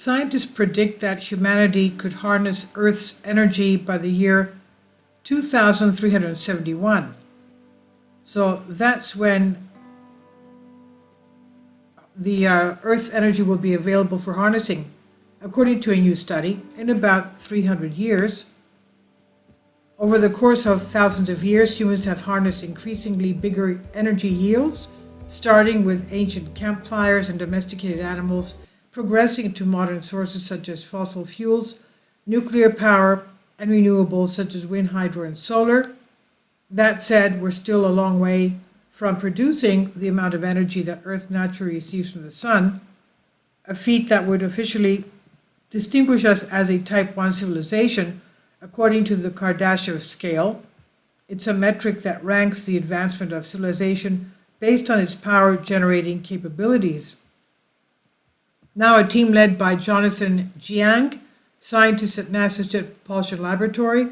Scientists predict that humanity could harness Earth's energy by the year 2371. So that's when the Earth's energy will be available for harnessing, according to a new study, in about 300 years. Over the course of thousands of years, humans have harnessed increasingly bigger energy yields, starting with ancient campfires and domesticated animals, progressing to modern sources such as fossil fuels, nuclear power, and renewables such as wind, hydro, and solar. That said, we're still a long way from producing the amount of energy that Earth naturally receives from the Sun, a feat that would officially distinguish us as a Type 1 civilization according to the Kardashev scale. It's a metric that ranks the advancement of civilization based on its power generating capabilities. Now, a team led by Jonathan Jiang, scientist at NASA's Jet Propulsion Laboratory,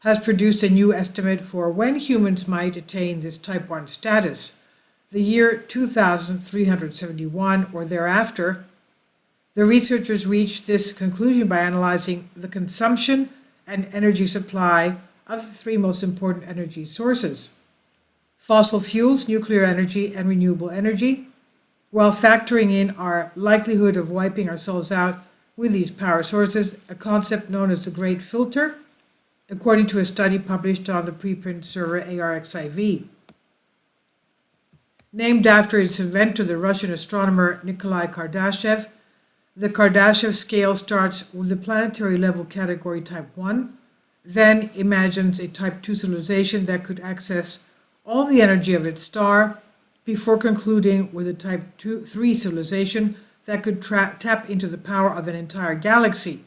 has produced a new estimate for when humans might attain this Type 1 status, the year 2371 or thereafter. The researchers reached this conclusion by analyzing the consumption and energy supply of the three most important energy sources: fossil fuels, nuclear energy, and renewable energy, while factoring in our likelihood of wiping ourselves out with these power sources, a concept known as the Great Filter, according to a study published on the preprint server ARXIV. Named after its inventor, the Russian astronomer Nikolai Kardashev, the Kardashev scale starts with the planetary level category Type 1, then imagines a Type 2 civilization that could access all the energy of its star, before concluding with a Type 3 civilization that could tap into the power of an entire galaxy.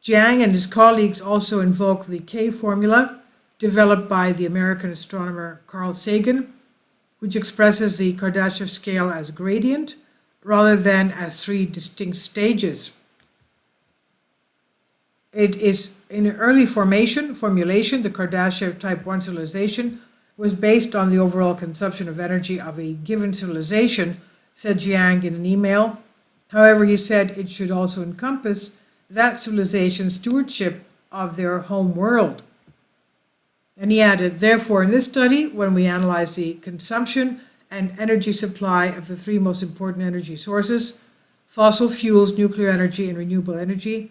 Jiang and his colleagues also invoke the K formula developed by the American astronomer Carl Sagan, which expresses the Kardashev scale as gradient rather than as three distinct stages. It is in early formulation, the Kardashev Type 1 civilization was based on the overall consumption of energy of a given civilization, said Jiang in an email. However, he said it should also encompass that civilization's stewardship of their home world. And he added, therefore, in this study, when we analyze the consumption and energy supply of the three most important energy sources, fossil fuels, nuclear energy, and renewable energy,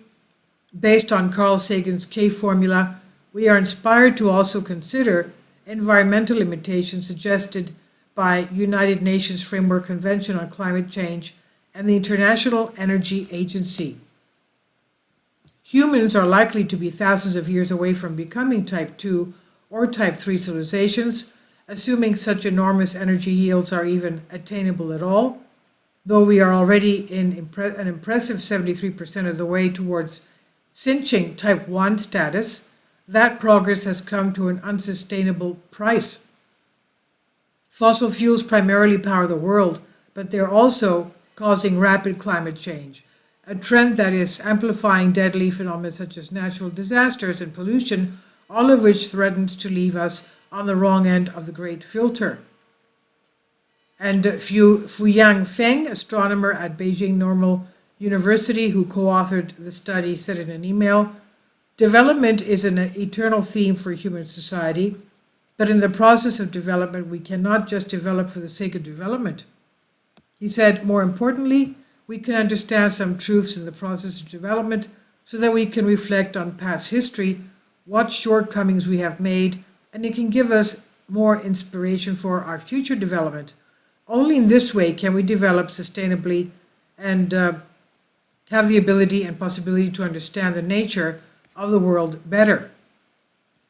based on Carl Sagan's K formula, we are inspired to also consider environmental limitations suggested by United Nations Framework Convention on Climate Change and the International Energy Agency. Humans are likely to be thousands of years away from becoming Type 2 or Type 3 civilizations, assuming such enormous energy yields are even attainable at all, though we are already in an impressive 73% of the way towards cinching Type 1 status. That progress has come to an unsustainable price. Fossil fuels primarily power the world, but they're also causing rapid climate change, a trend that is amplifying deadly phenomena such as natural disasters and pollution, all of which threatens to leave us on the wrong end of the Great Filter. And Fuyang Feng, astronomer at Beijing Normal University, who co-authored the study, said in an email, development is an eternal theme for human society, but in the process of development, we cannot just develop for the sake of development. He said, more importantly, we can understand some truths in the process of development so that we can reflect on past history, what shortcomings we have made, and it can give us more inspiration for our future development. Only in this way can we develop sustainably and have the ability and possibility to understand the nature of the world better.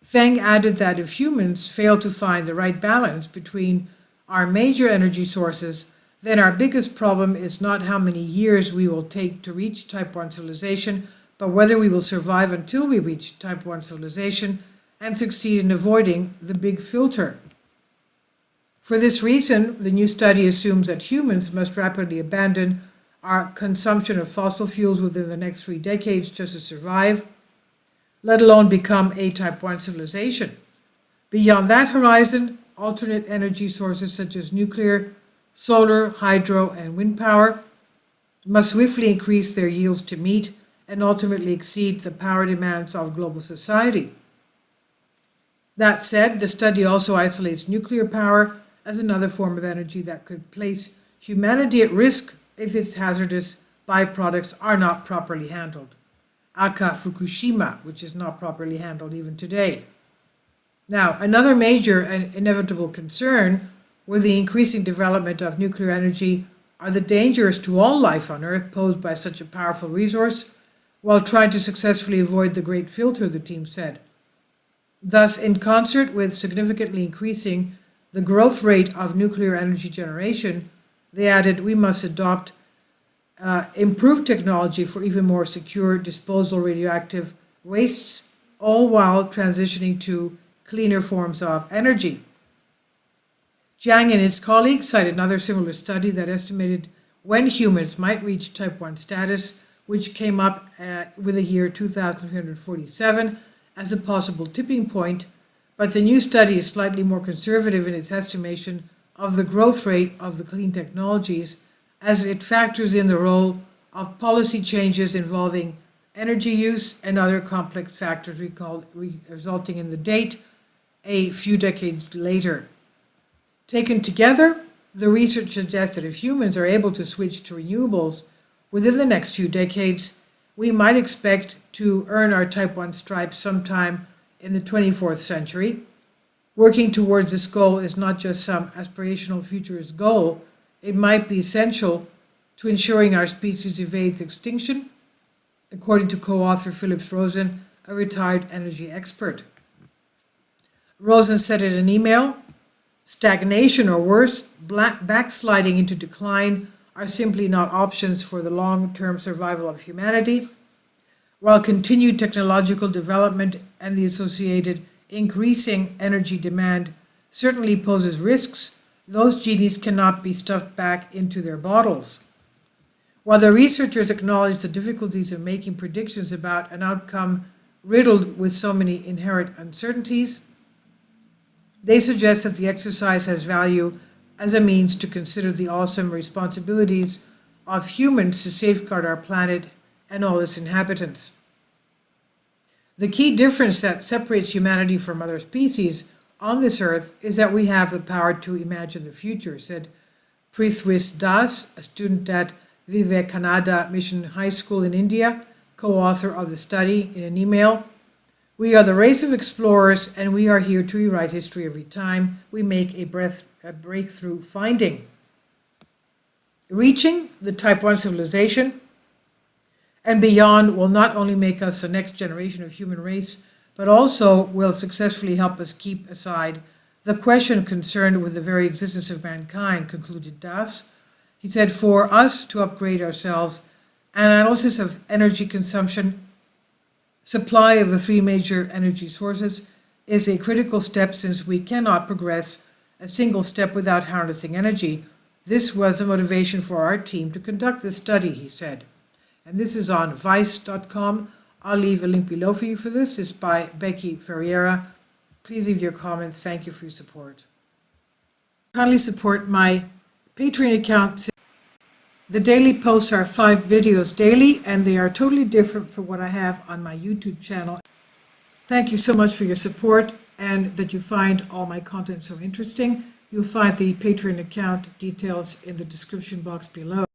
Feng added that if humans fail to find the right balance between our major energy sources, then our biggest problem is not how many years we will take to reach Type 1 civilization, but whether we will survive until we reach Type 1 civilization and succeed in avoiding the big filter. For this reason, the new study assumes that humans must rapidly abandon our consumption of fossil fuels within the next 3 decades just to survive, let alone become a Type 1 civilization. Beyond that horizon, alternate energy sources such as nuclear, solar, hydro, and wind power must swiftly increase their yields to meet and ultimately exceed the power demands of global society. That said, the study also isolates nuclear power as another form of energy that could place humanity at risk if its hazardous byproducts are not properly handled. Aka Fukushima, which is not properly handled even today. Now, another major and inevitable concern with the increasing development of nuclear energy are the dangers to all life on Earth posed by such a powerful resource, while trying to successfully avoid the great filter, the team said. Thus, in concert with significantly increasing the growth rate of nuclear energy generation, they added, we must adopt improved technology for even more secure disposal of radioactive wastes, all while transitioning to cleaner forms of energy. Jiang and his colleagues cited another similar study that estimated when humans might reach type 1 status, which came up with the year 2347 as a possible tipping point, but the new study is slightly more conservative in its estimation of the growth rate of the clean technologies, as it factors in the role of policy changes involving energy use and other complex factors resulting in the date a few decades later. Taken together, the research suggests that if humans are able to switch to renewables within the next few decades, we might expect to earn our type 1 stripes sometime in the 24th century. Working towards this goal is not just some aspirational futurist goal, it might be essential to ensuring our species evades extinction, according to co-author Philip Rosen, a retired energy expert. Rosen said in an email, stagnation or worse, backsliding into decline are simply not options for the long-term survival of humanity. While continued technological development and the associated increasing energy demand certainly poses risks, those genies cannot be stuffed back into their bottles. While the researchers acknowledge the difficulties of making predictions about an outcome riddled with so many inherent uncertainties, they suggest that the exercise has value as a means to consider the awesome responsibilities of humans to safeguard our planet and all its inhabitants. The key difference that separates humanity from other species on this earth is that we have the power to imagine the future, said Prithwis Das, a student at Vivekananda Mission High School in India, co-author of the study, in an email. We are the race of explorers, and we are here to rewrite history every time we make a breakthrough finding. Reaching the type 1 civilization and beyond will not only make us the next generation of human race, but also will successfully help us keep aside the question concerned with the very existence of mankind, concluded Das. He said, for us to upgrade ourselves, analysis of energy consumption, supply of the three major energy sources is a critical step, since we cannot progress a single step without harnessing energy. This was the motivation for our team to conduct this study, he said. And this is on vice.com. I'll leave a link below for you for this. It's by Becky Ferreira. Please leave your comments. Thank you for your support. Kindly support my Patreon account. The daily posts are 5 videos daily, and they are totally different from what I have on my YouTube channel. Thank you so much for your support and that you find all my content so interesting. You'll find the Patreon account details in the description box below.